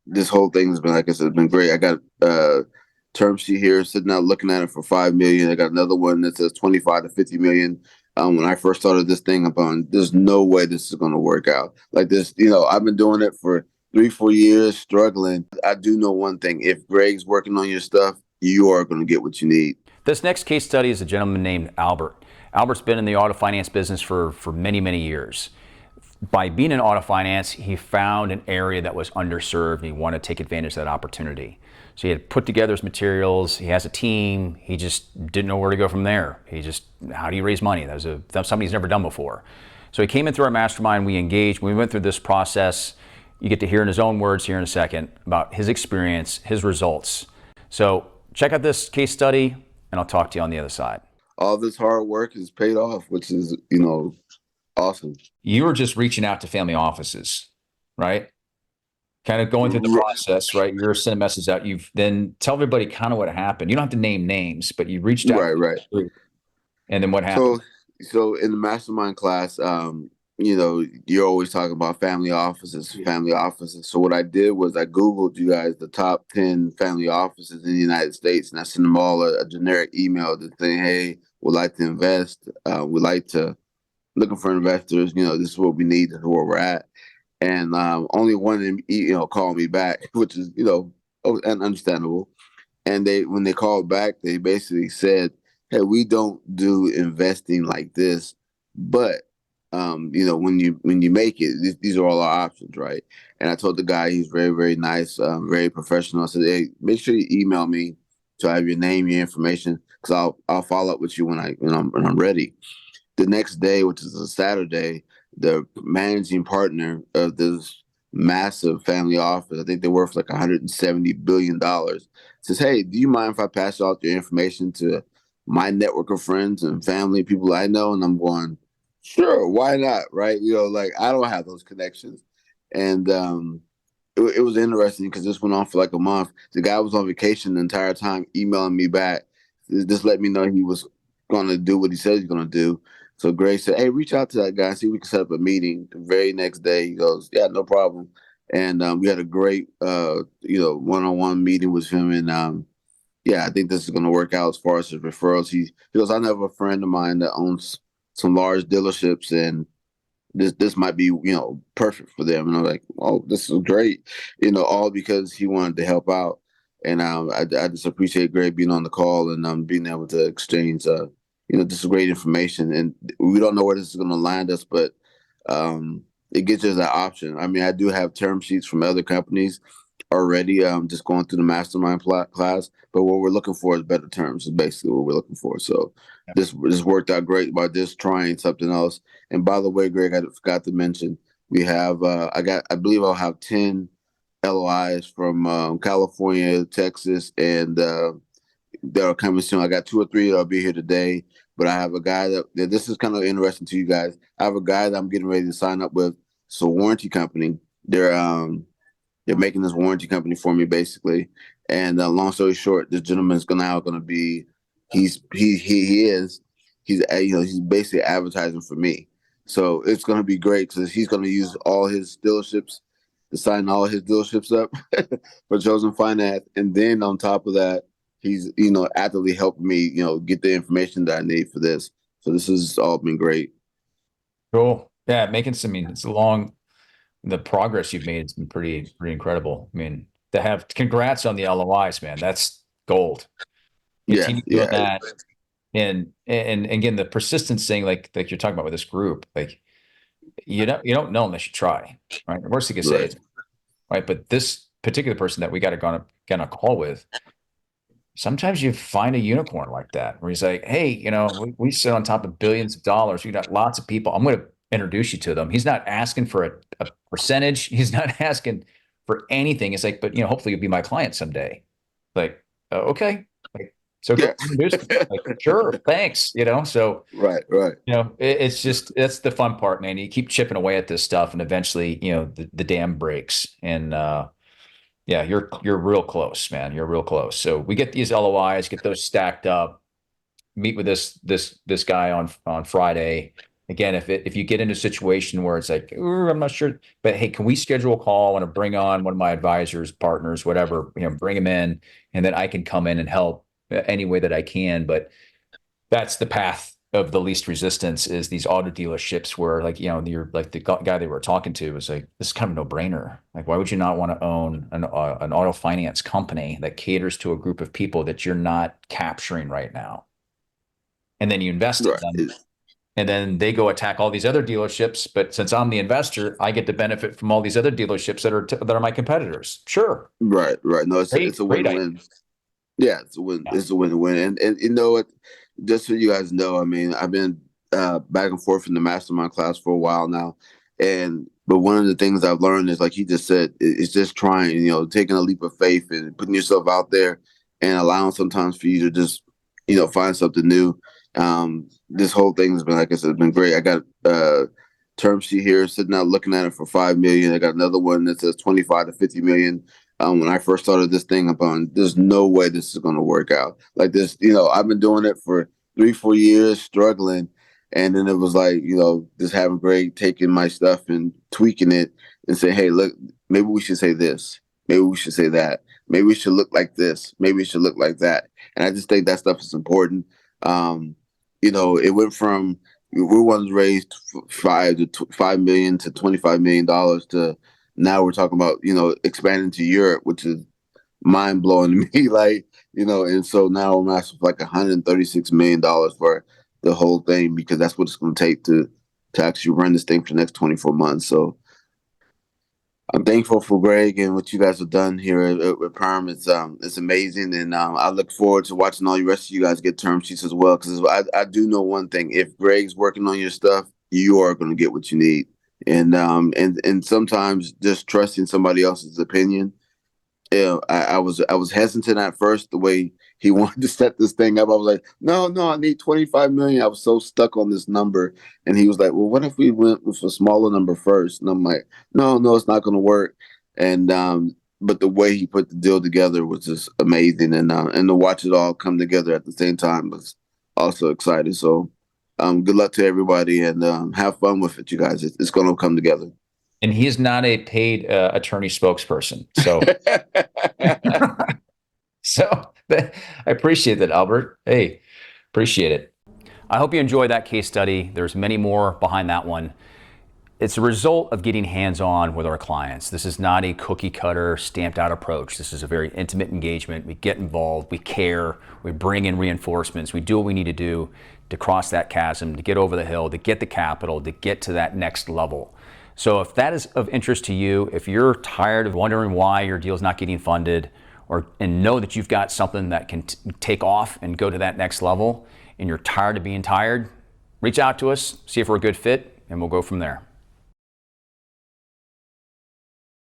this whole thing has been, like I said, been great. I got term sheet here, sitting out looking at it for 5 million. I got another one that says 25 to 50 million. When I first started this thing, I'm on, there's no way this is going to work out like this. I've been doing it for 3, 4 years, struggling. I do know one thing: if Greg's working on your stuff, you are going to get what you need. This next case study is a gentleman named Albert. Albert's been in the auto finance business for many, many years. By being in auto finance, he found an area that was underserved and he wanted to take advantage of that opportunity. So he had put together his materials, he has a team, he just didn't know where to go from there. How do you raise money? That's something he's never done before. So he came in through our mastermind, we engaged, we went through this process. You get to hear in his own words here in a second about his experience, his results. So check out this case study and I'll talk to you on the other side. All this hard work is paid off, which is, awesome. You were just reaching out to family offices, right? Kind of going through the process, right? You're sending messages out. You've then tell everybody kind of what happened. You don't have to name names, but you reached out. Right. And then what happened? So in the mastermind class, you're always talking about family offices. So what I did was I Googled you guys the top 10 family offices in the United States, and I sent them all a generic email to say, hey, we'd like to invest. We'd like to looking for investors. This is what we need. This is where we're at. And only one of them, called me back, which is, understandable. And when they called back, they basically said, hey, we don't do investing like this, but when you make it, these are all our options, right? And I told the guy, he's very, very nice, very professional. I said, hey, make sure you email me so I have your name, your information, because I'll follow up with you when I'm ready. The next day, which is a Saturday, the managing partner of this massive family office, I think they're worth like $170 billion, says, hey, do you mind if I pass out your information to my network of friends and family, people I know? And I'm going, sure, why not? Right. Like I don't have those connections. And it was interesting because this went on for like a month. The guy was on vacation the entire time, emailing me back. Just let me know he was going to do what he said he's going to do. So Greg said, hey, reach out to that guy and see if we can set up a meeting. The very next day, he goes, yeah, no problem. And we had a great, one-on-one meeting with him. And I think this is going to work out as far as his referrals. He goes, I have a friend of mine that owns some large dealerships, and this might be, perfect for them. And I'm like, oh, this is great, all because he wanted to help out. And I just appreciate Greg being on the call and being able to exchange, this is great information. And we don't know where this is going to land us, but it gives us that option. I mean, I do have term sheets from other companies already, just going through the mastermind class. But what we're looking for is better terms. Is basically what we're looking for. So this worked out great by just trying something else. And by the way, Greg, I forgot to mention we have I believe I'll have 10 LOIs from California, Texas, and that are coming soon. I got 2 or 3 that'll be here today. But I have a guy that this is kind of interesting to you guys. I have a guy that I'm getting ready to sign up with. It's a warranty company. They're making this warranty company for me, basically. And long story short, this gentleman is going to be, he's basically advertising for me. So it's going to be great because he's going to use all his dealerships to sign all his dealerships up for Chosen Finance. And then on top of that, he's, actively helping me, get the information that I need for this. So this has all been great. Cool. Yeah, the progress you've made has been pretty incredible. I mean, congrats on the LOIs, man. That's gold. Continue doing that. And again, the persistence thing, like you're talking about with this group, like you don't know unless you try, right? The worst thing you can say is, right. But this particular person that we got to get on a call with, sometimes you find a unicorn like that where he's like, hey, we sit on top of billions of dollars. We got lots of people. I'm going to introduce you to them. He's not asking for a percentage. He's not asking for anything. It's like, but hopefully you'll be my client someday. Like, okay. Like, so go introduce me. Like, sure, thanks. So right. It's just, that's the fun part, man. You keep chipping away at this stuff, and eventually, the dam breaks. And you're real close, man. You're real close. So we get these LOIs, get those stacked up, meet with this guy on Friday. again, if you get into a situation where it's like, "Ooh, I'm not sure, but hey, can we schedule a call? I want to bring on one of my advisors, partners, whatever, bring them in, and then I can come in and help any way that I can." But that's the path of the least resistance, is these auto dealerships where, like, you're like the guy they were talking to was like, this is kind of a no-brainer. Like, why would you not want to own an auto finance company that caters to a group of people that you're not capturing right now? And then you invest in Right. them, and then they go attack all these other dealerships. But since I'm the investor, I get to benefit from all these other dealerships that are my competitors. Sure. Right. Right. No, it's a Great idea. win-win. Yeah, it's a win. Yeah. It's a win-win. And you know what? Just so you guys know, I mean, I've been back and forth in the mastermind class for a while now, but one of the things I've learned is, like he just said, it's just trying. Taking a leap of faith and putting yourself out there, and allowing sometimes for you to just find something new. This whole thing has been, like I said, been great. I got term sheet here, sitting out looking at it for 5 million. I got another one that says 25 to 50 million. When I first started this thing, there's no way this is going to work out like this. I've been doing it for 3-4 years, struggling. And then it was like, just having Greg taking my stuff and tweaking it and say, hey, look, maybe we should say this. Maybe we should say that. Maybe we should look like this. Maybe it should look like that. And I just think that stuff is important. It went from, we wanted to raise 5 million to $25 million to now we're talking about, expanding to Europe, which is mind blowing to me. And so now I'm asking for like $136 million for the whole thing, because that's what it's going to take to actually run this thing for the next 24 months. So I'm thankful for Greg and what you guys have done here at Purim. It's amazing, and I look forward to watching all the rest of you guys get term sheets as well. Because I do know one thing: if Greg's working on your stuff, you are going to get what you need. And sometimes just trusting somebody else's opinion. I was hesitant at first, the way he wanted to set this thing up. I was like, no, I need 25 million. I was so stuck on this number. And he was like, well, what if we went with a smaller number first? And I'm like, no, it's not going to work. And but the way he put the deal together was just amazing. And to watch it all come together at the same time was also exciting. So good luck to everybody, and have fun with it, you guys. It's going to come together. And he's not a paid attorney spokesperson. So, I appreciate that, Albert. Hey, appreciate it. I hope you enjoyed that case study. There's many more behind that one. It's a result of getting hands-on with our clients. This is not a cookie cutter, stamped out approach. This is a very intimate engagement. We get involved, we care, we bring in reinforcements, we do what we need to do to cross that chasm, to get over the hill, to get the capital, to get to that next level. So if that is of interest to you, if you're tired of wondering why your deal is not getting funded, and know that you've got something that can take off and go to that next level, and you're tired of being tired, reach out to us, see if we're a good fit, and we'll go from there.